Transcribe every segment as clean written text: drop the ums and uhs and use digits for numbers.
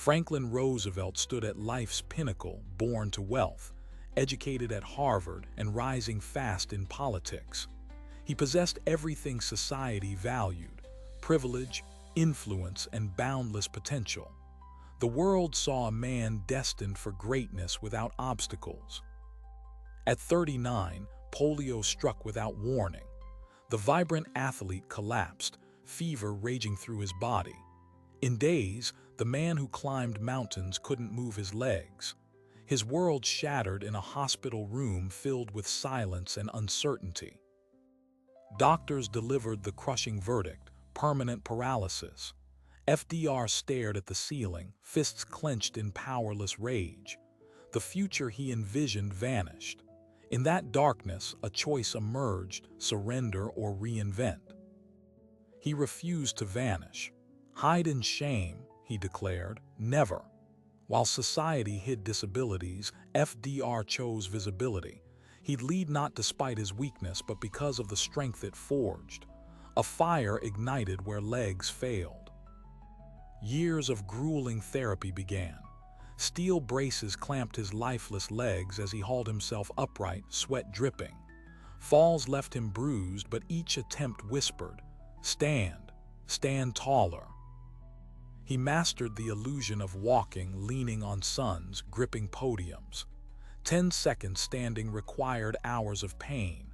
Franklin Roosevelt stood at life's pinnacle, born to wealth, educated at Harvard, and rising fast in politics. He possessed everything society valued: privilege, influence, and boundless potential. The world saw a man destined for greatness without obstacles. At 39, polio struck without warning. The vibrant athlete collapsed, fever raging through his body. In days, the man who climbed mountains couldn't move his legs. His world shattered in a hospital room filled with silence and uncertainty. Doctors delivered the crushing verdict: permanent paralysis. FDR stared at the ceiling, fists clenched in powerless rage. The future he envisioned vanished. In that darkness, a choice emerged: surrender or reinvent. He refused to vanish. "Hide in shame," he declared, "never." While society hid disabilities, FDR chose visibility. He'd lead not despite his weakness, but because of the strength it forged. A fire ignited where legs failed. Years of grueling therapy began. Steel braces clamped his lifeless legs as he hauled himself upright, sweat dripping. Falls left him bruised, but each attempt whispered, "Stand, stand taller." He mastered the illusion of walking, leaning on sons, gripping podiums. 10 seconds standing required hours of pain,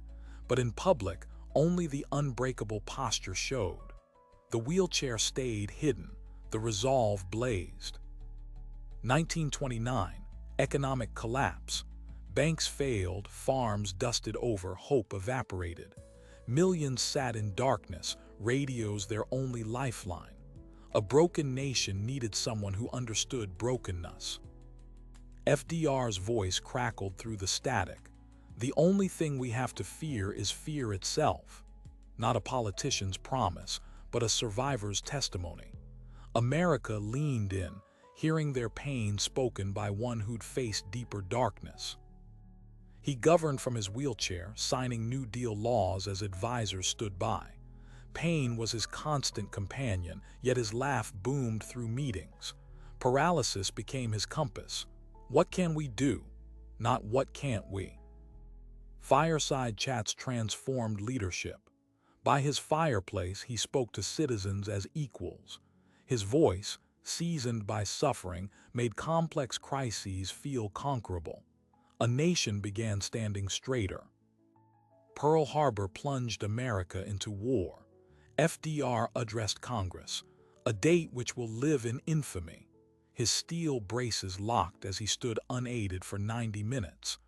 but in public, only the unbreakable posture showed. The wheelchair stayed hidden, the resolve blazed. 1929, economic collapse. Banks failed, farms dusted over, hope evaporated. Millions sat in darkness, radios their only lifeline. A broken nation needed someone who understood brokenness. FDR's voice crackled through the static. "The only thing we have to fear is fear itself." Not a politician's promise, but a survivor's testimony. America leaned in, hearing their pain spoken by one who'd faced deeper darkness. He governed from his wheelchair, signing New Deal laws as advisors stood by. Pain was his constant companion, yet his laugh boomed through meetings. Paralysis became his compass. What can we do? Not what can't we? Fireside chats transformed leadership. By his fireplace, he spoke to citizens as equals. His voice, seasoned by suffering, made complex crises feel conquerable. A nation began standing straighter. Pearl Harbor plunged America into war. FDR addressed Congress, a date which will live in infamy. His steel braces locked as he stood unaided for 90 minutes.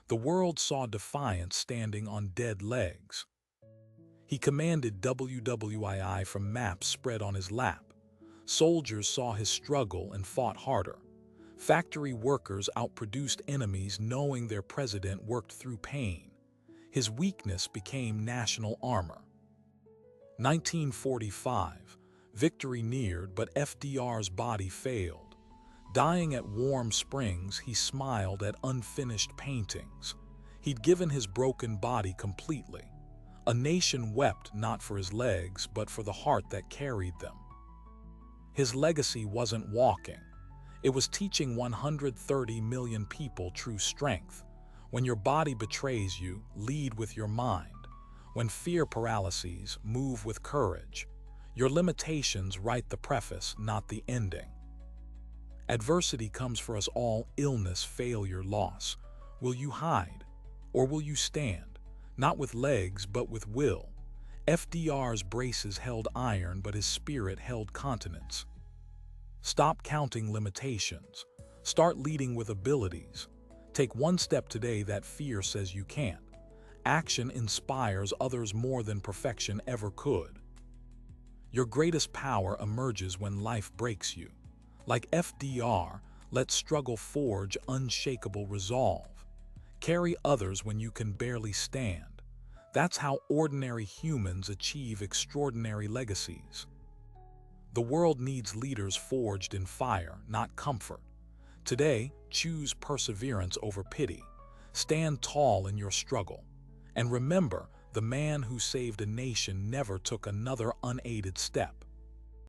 The world saw defiance standing on dead legs. He commanded WWII from maps spread on his lap. Soldiers saw his struggle and fought harder. Factory workers outproduced enemies knowing their president worked through pain. His weakness became national armor. 1945. Victory neared, but FDR's body failed. Dying at Warm Springs, he smiled at unfinished paintings. He'd given his broken body completely. A nation wept not for his legs, but for the heart that carried them. His legacy wasn't walking. It was teaching 130 million people true strength. When your body betrays you, lead with your mind. When fear paralyses, move with courage. Your limitations write the preface, not the ending. Adversity comes for us all: illness, failure, loss. Will you hide? Or will you stand? Not with legs, but with will. FDR's braces held iron, but his spirit held continence. Stop counting limitations. Start leading with abilities. Take one step today that fear says you can't. Action inspires others more than perfection ever could. Your greatest power emerges when life breaks you. Like FDR, let struggle forge unshakable resolve. Carry others when you can barely stand. That's how ordinary humans achieve extraordinary legacies. The world needs leaders forged in fire, not comfort. Today, choose perseverance over pity. Stand tall in your struggle. And remember, the man who saved a nation never took another unaided step.